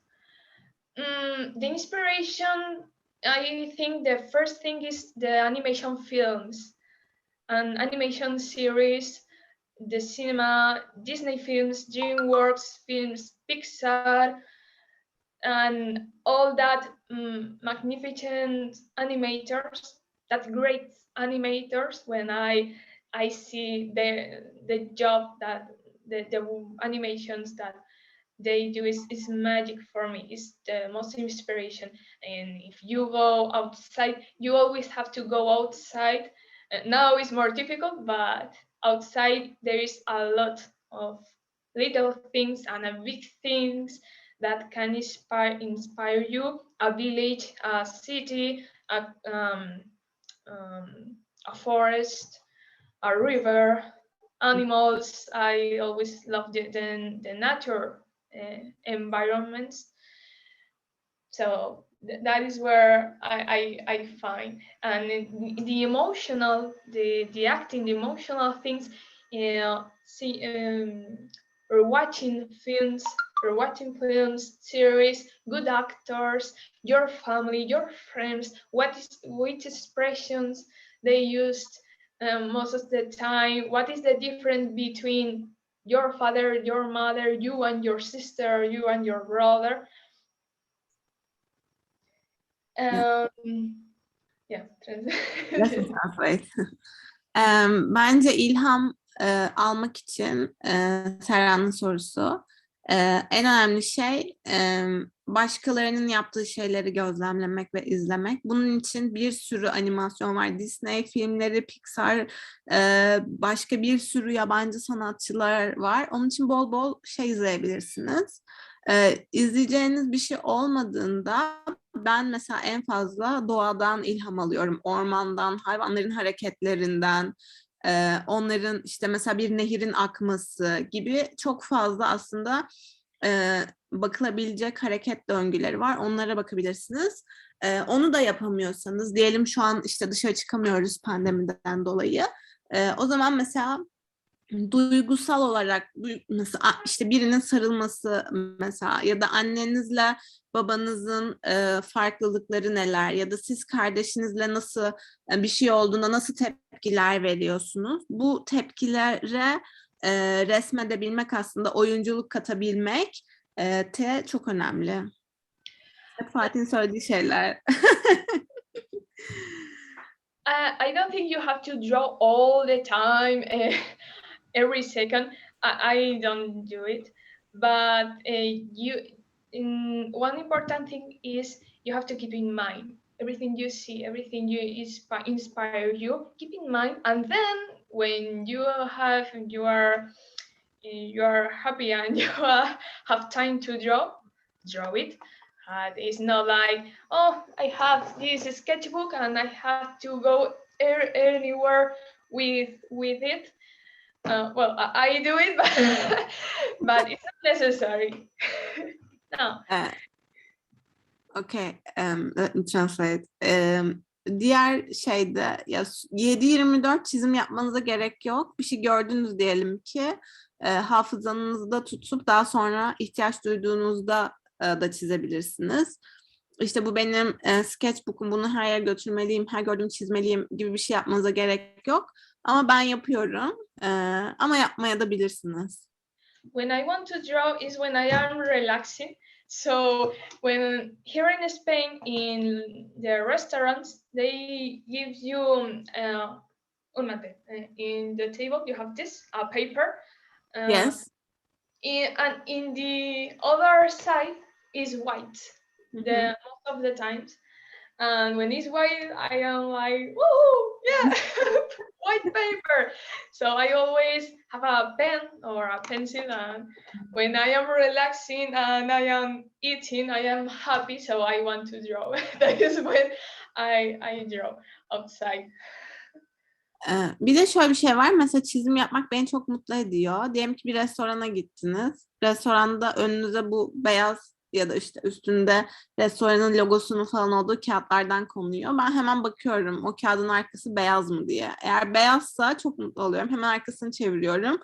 The inspiration, I think the first thing is the animation films and animation series, the cinema, Disney films, DreamWorks films, Pixar, and all that magnificent animators, that great animators. When I see the job that the animations that they do is magic for me. It's the most inspiration. And if you go outside, you always have to go outside. Now it's more difficult, but outside there is a lot of little things and big things that can inspire you. A village, a city, a forest, a river, animals. I always love the nature environments. So that is where I find, and the emotional, the acting, the emotional things. See, rewatching films, series, good actors, your family, your friends, which expressions they used most of the time, what is the difference between your father, your mother, you and your sister, you and your brother. Yeah, Yeah. let's translate. Bence ilham almak için Serhan'ın sorusu en önemli şey başkalarının yaptığı şeyleri gözlemlemek ve izlemek. Bunun için bir sürü animasyon var. Disney filmleri, Pixar, başka bir sürü yabancı sanatçılar var. Onun için bol bol şey izleyebilirsiniz. İzleyeceğiniz bir şey olmadığında ben mesela en fazla doğadan ilham alıyorum. Ormandan, hayvanların hareketlerinden, onların işte mesela bir nehirin akması gibi çok fazla aslında bakılabilecek hareket döngüleri var. Onlara bakabilirsiniz. Onu da yapamıyorsanız, diyelim şu an işte dışarı çıkamıyoruz pandemiden dolayı. O zaman mesela duygusal olarak mesela işte birinin sarılması mesela ya da annenizle babanızın farklılıkları neler ya da siz kardeşinizle nasıl bir şey olduğunda nasıl tepkiler veriyorsunuz? Bu tepkilere resmedebilmek aslında oyunculuk katabilmek çok önemli. Fatih'in söylediği şeyler. I don't think you have to draw all the time, every second. I don't do it, but one important thing is you have to keep in mind everything you see, everything inspire you. Keep in mind, and then when you are happy and you have time to draw it. It's not like, oh, I have this sketchbook and I have to go anywhere with it. Well, I do it, but it's not necessary. No. Okay, let me translate. Diğer şeyde ya 7/24 çizim yapmanıza gerek yok. Bir şey gördünüz diyelim ki hafızanızda tutup daha sonra ihtiyaç duyduğunuzda da çizebilirsiniz. İşte bu benim sketchbook'um, bunu her yere götürmeliyim, her gördüğümü çizmeliyim gibi bir şey yapmanıza gerek yok. Ama ben yapıyorum. Ama yapmaya da bilirsiniz. When I want to draw is when I am relaxing. So when here in Spain, in the restaurants, they give you un mate. In the table, you have this paper. Yes. And in the other side is white. The most of the times. And when it's white, I am like, woo, yeah, white paper. So I always have a pen or a pencil, and when I am relaxing and I am eating, I am happy, so I want to draw. That is when I draw outside. Bir de şöyle bir şey var. Mesela çizim yapmak beni çok mutlu ediyor. Diyelim ki bir restorana gittiniz. Restoranda önünüze bu beyaz ya da işte üstünde restoranın logosunun falan olduğu kağıtlardan konuyor. Ben hemen bakıyorum o kağıdın arkası beyaz mı diye. Eğer beyazsa çok mutlu oluyorum. Hemen arkasını çeviriyorum.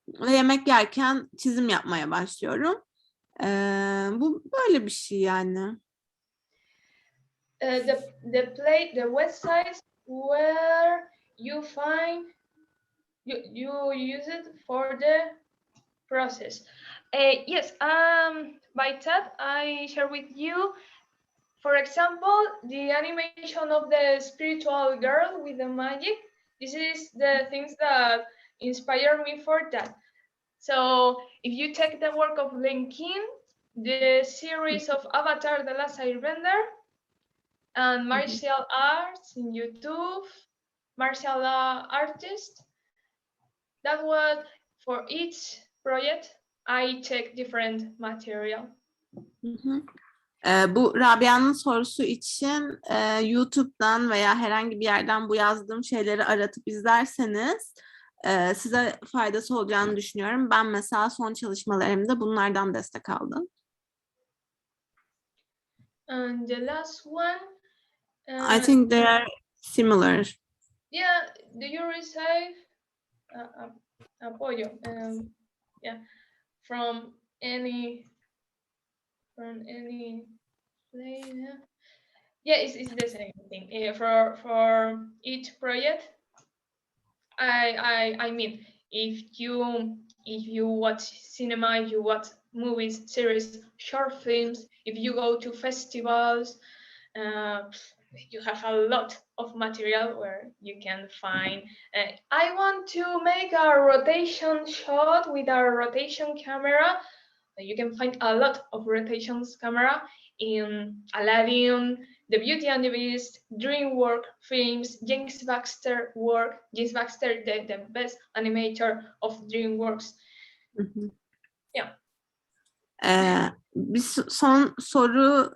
Ve yemek yerken çizim yapmaya başlıyorum. Bu böyle bir şey yani. The websites where you find you use it for the process. Yes, by that I share with you, for example, the animation of the spiritual girl with the magic. This is the things that inspire me for that. So if you take the work of Linkin, the series of Avatar: The Last Airbender, and martial arts in YouTube, martial artist, that was for each project I take different material. Bu Rabia'nın sorusu için YouTube'dan veya herhangi bir yerden bu yazdığım şeyleri aratıp izlerseniz size faydası olacağını düşünüyorum. Ben mesela son çalışmalarımda bunlardan destek aldım. And the last one, I think they are similar. Yeah, do you receive apoyo? Yeah. from any yeah, it's the same thing. For each project, I mean, if you watch cinema, if you watch movies, series, short films, if you go to festivals, uh, you have a lot of material where you can find. I want to make a rotation shot with a rotation camera. You can find a lot of rotations camera in Aladdin, The Beauty and the Beast, DreamWorks films, James Baxter work. James Baxter, the best animator of DreamWorks. Yeah. Bir son soru,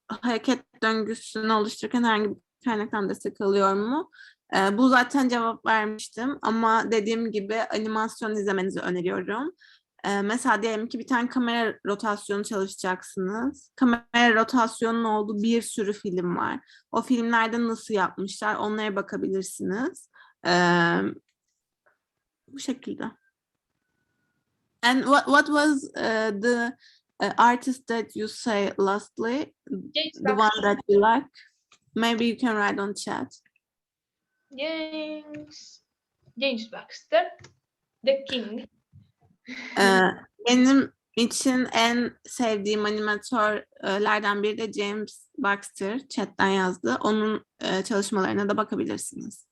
hareket döngüsünü oluştururken herhangi bir kaynaktan destek alıyor mu? Bu zaten cevap vermiştim ama dediğim gibi animasyon izlemenizi öneriyorum. Mesela diyelim ki bir tane kamera rotasyonu çalışacaksınız. Kamera rotasyonunun olduğu bir sürü film var. O filmlerde nasıl yapmışlar onlara bakabilirsiniz. Bu şekilde. And what was the artist that you say lastly? The one that you like? Maybe you can write on chat. James Baxter, The King. Benim için en sevdiğim animatörlerden biri de James Baxter. Chat'ten yazdı. Onun çalışmalarına da bakabilirsiniz.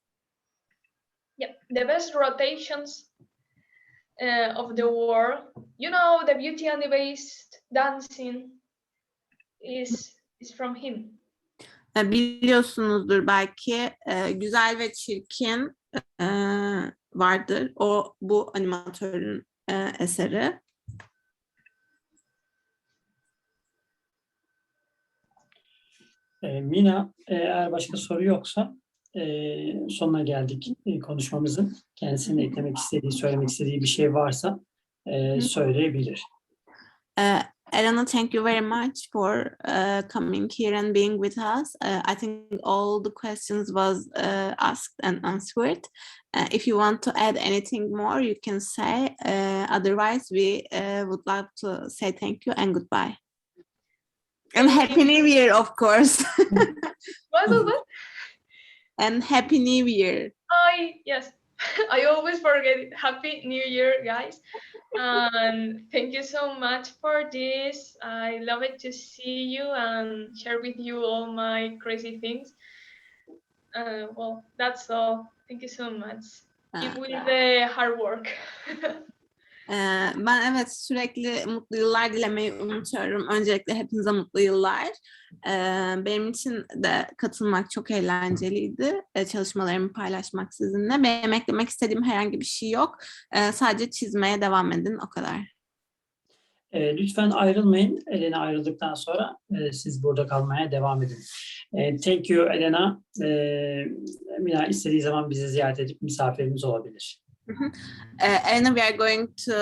Yeah, the best rotations of the world. You know, The Beauty and the Beast dancing is from him. Biliyorsunuzdur belki Güzel ve Çirkin vardır. O bu animatörün eseri. Mina, eğer başka soru yoksa sonuna geldik konuşmamızın. Kendisinin eklemek istediği, söylemek istediği bir şey varsa söyleyebilir. Elena, thank you very much for coming here and being with us. I think all the questions was asked and answered. If you want to add anything more, you can say. Otherwise, we would like to say thank you and goodbye. And Happy New Year, of course. What? And Happy New Year. Yes. I always forget it. Happy New Year, guys. And thank you so much for this. I love it to see you and share with you all my crazy things. Well, that's all. Thank you so much. Keep with the hard work. Ben evet sürekli mutlu yıllar dilemeyi unutuyorum. Öncelikle hepinize mutlu yıllar. Benim için de katılmak çok eğlenceliydi. Çalışmalarımı paylaşmak sizinle. Benim eklemek istediğim herhangi bir şey yok. Sadece çizmeye devam edin, o kadar. Lütfen ayrılmayın. Elena ayrıldıktan sonra siz burada kalmaya devam edin. Thank you Elena. Mina istediği zaman bizi ziyaret edip misafirimiz olabilir. And we are going to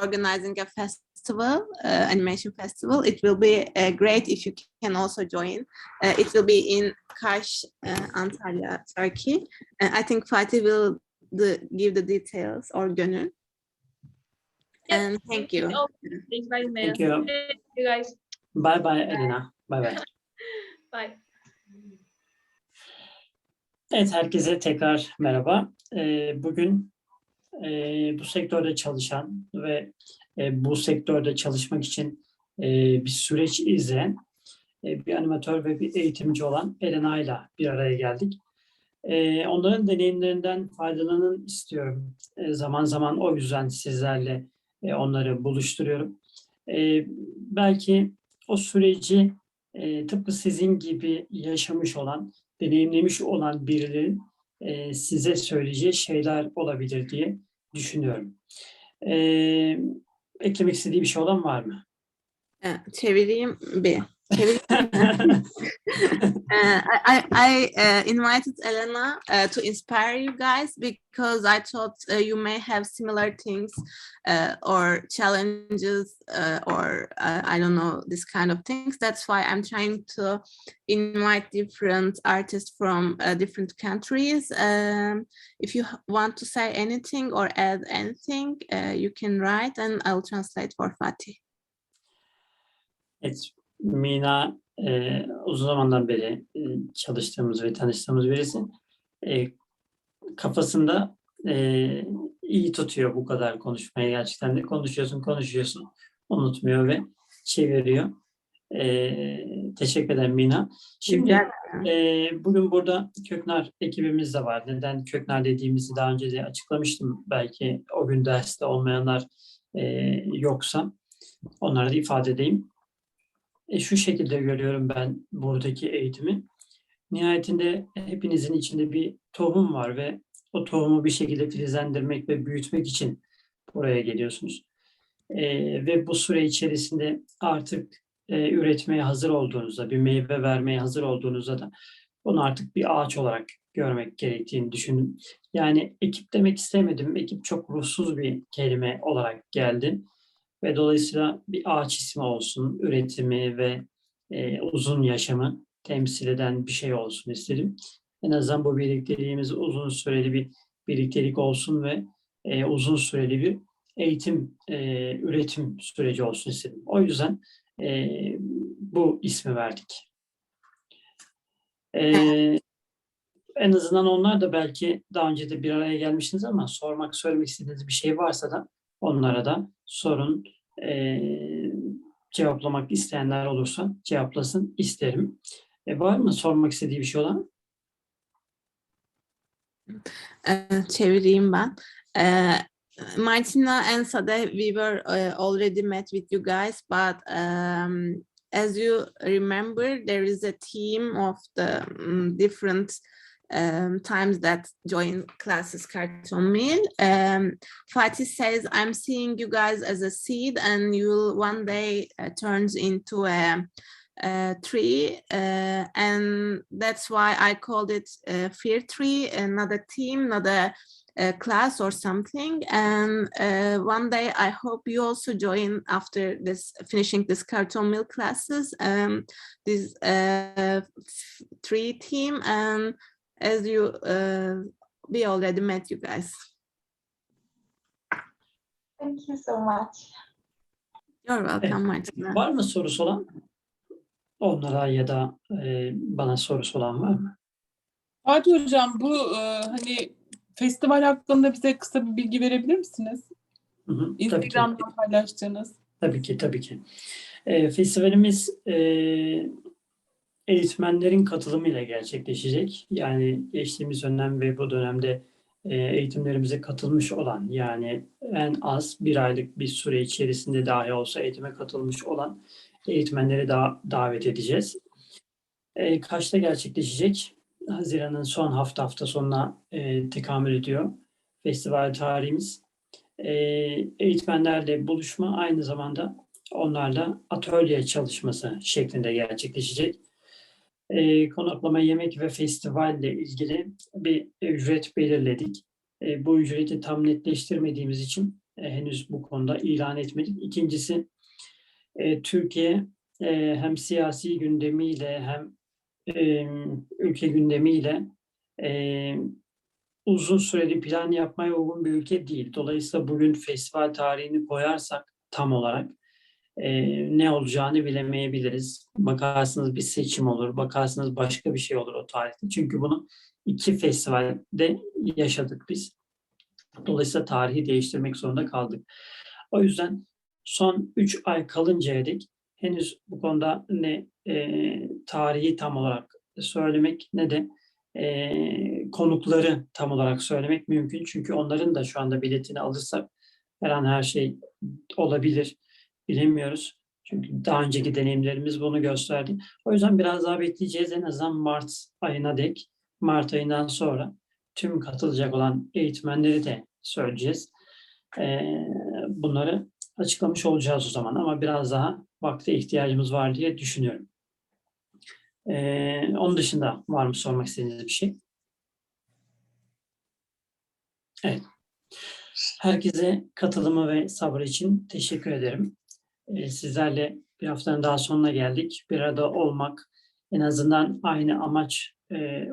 organizing a festival, animation festival. It will be great if you can also join. It will be in Kaş, Antalya, Turkey. I think Fatih will give the details, or Gönül. And thank you. Thank you. Thank you guys. Bye bye Elena. Bye bye. Bye. Evet, herkese tekrar merhaba. Bugün bu sektörde çalışan ve bu sektörde çalışmak için bir süreç izleyen bir animatör ve bir eğitimci olan Elena ile bir araya geldik. Onların deneyimlerinden faydalanın istiyorum. Zaman zaman o yüzden sizlerle onları buluşturuyorum. Belki o süreci tıpkı sizin gibi yaşamış olan, deneyimlemiş olan birilerinin size söyleyeceği şeyler olabilir diye düşünüyorum. Eklemek istediği bir şey olan var mı? Çevireyim bir. I invited Elena to inspire you guys because I thought you may have similar things or challenges or I don't know, this kind of things. That's why I'm trying to invite different artists from different countries. If you want to say anything or add anything, you can write and I'll translate for Fatih. Evet, Mina uzun zamandan beri çalıştığımız ve tanıştığımız birisi. Kafasında iyi tutuyor bu kadar konuşmayı. Gerçekten de konuşuyorsun. Unutmuyor ve çeviriyor. Teşekkür ederim Mina. Şimdi bugün burada Köknar ekibimiz de var. Neden Köknar dediğimizi daha önce de açıklamıştım. Belki o gün derste olmayanlar yoksa onları da ifade edeyim. Şu şekilde görüyorum ben buradaki eğitimi. Nihayetinde hepinizin içinde bir tohum var ve o tohumu bir şekilde filizlendirmek ve büyütmek için buraya geliyorsunuz. Ve bu süre içerisinde artık üretmeye hazır olduğunuzda, bir meyve vermeye hazır olduğunuzda da bunu artık bir ağaç olarak görmek gerektiğini düşündüm. Yani ekip demek istemedim. Ekip çok ruhsuz bir kelime olarak geldi. Ve dolayısıyla bir ağaç ismi olsun, üretimi ve uzun yaşamı temsil eden bir şey olsun istedim. En azından bu birlikteliğimiz uzun süreli bir birliktelik olsun ve uzun süreli bir eğitim, üretim süreci olsun istedim. O yüzden bu ismi verdik. En azından onlar da belki daha önce de bir araya gelmişsiniz ama söylemek istediğiniz bir şey varsa da onlara da sorun. Cevaplamak isteyenler olursa cevaplasın isterim. Var mı sormak istediği bir şey olan? Çevireyim ben. Martina and Sade, we were already met with you guys, but as you remember, there is a theme of the different times that join classes Cartoon Mill. Fatih says, I'm seeing you guys as a seed and you'll one day turns into a tree, and that's why I called it Fear Tree, not a team, not a class or something. And one day I hope you also join after this, finishing this Cartoon Mill classes, this tree team. And as you, we already met you guys. Thank you so much. You're welcome, Martina. Var mı sorusu olan? Onlara ya da bana sorusu olan var mı? Fatih Hocam, bu hani festival hakkında bize kısa bir bilgi verebilir misiniz? Instagram'dan paylaştığınız. Tabii ki. Festivalimiz eğitmenlerin katılımıyla gerçekleşecek. Yani geçtiğimiz dönem ve bu dönemde eğitimlerimize katılmış olan, yani en az bir aylık bir süre içerisinde dahi olsa eğitime katılmış olan eğitmenleri davet edeceğiz. Kaçta gerçekleşecek? Haziran'ın son hafta sonuna tekamül ediyor festival tarihimiz. Eğitmenlerle buluşma, aynı zamanda onlarla atölye çalışması şeklinde gerçekleşecek. Konaklama, yemek ve festivalle ilgili bir ücret belirledik. Bu ücreti tam netleştirmediğimiz için henüz bu konuda ilan etmedik. İkincisi, Türkiye hem siyasi gündemiyle hem ülke gündemiyle uzun süreli plan yapmaya uygun bir ülke değil. Dolayısıyla bugün festival tarihini koyarsak tam olarak ne olacağını bilemeyebiliriz. Bakarsınız bir seçim olur, bakarsınız başka bir şey olur o tarihte. Çünkü bunu 2 festivalde yaşadık biz. Dolayısıyla tarihi değiştirmek zorunda kaldık. O yüzden son 3 ay kalıncaya dek henüz bu konuda ne tarihi tam olarak söylemek ne de konukları tam olarak söylemek mümkün. Çünkü onların da şu anda biletini alırsak her an her şey olabilir. Bilemiyoruz. Çünkü daha önceki deneyimlerimiz bunu gösterdi. O yüzden biraz daha bekleyeceğiz. En azından Mart ayına dek. Mart ayından sonra tüm katılacak olan eğitmenleri de söyleyeceğiz. Bunları açıklamış olacağız o zaman. Ama biraz daha vakte ihtiyacımız var diye düşünüyorum. Onun dışında var mı sormak istediğiniz bir şey? Evet. Herkese katılımı ve sabrı için teşekkür ederim. Sizlerle bir haftanın daha sonuna geldik. Bir arada olmak, en azından aynı amaç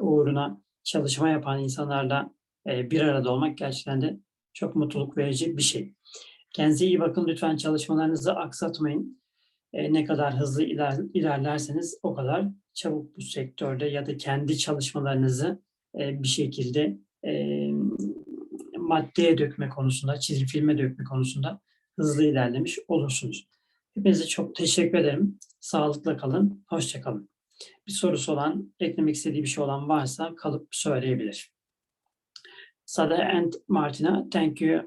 uğruna çalışma yapan insanlarla bir arada olmak gerçekten de çok mutluluk verici bir şey. Kendinize iyi bakın. Lütfen çalışmalarınızı aksatmayın. Ne kadar hızlı ilerlerseniz o kadar çabuk bu sektörde ya da kendi çalışmalarınızı bir şekilde maddeye dökme konusunda, çizgi filme dökme konusunda hızlı ilerlemiş olursunuz. Hepinize çok teşekkür ederim. Sağlıkla kalın. Hoşça kalın. Bir sorusu olan, eklemek istediği bir şey olan varsa kalıp söyleyebilir. Sada and Martina, thank you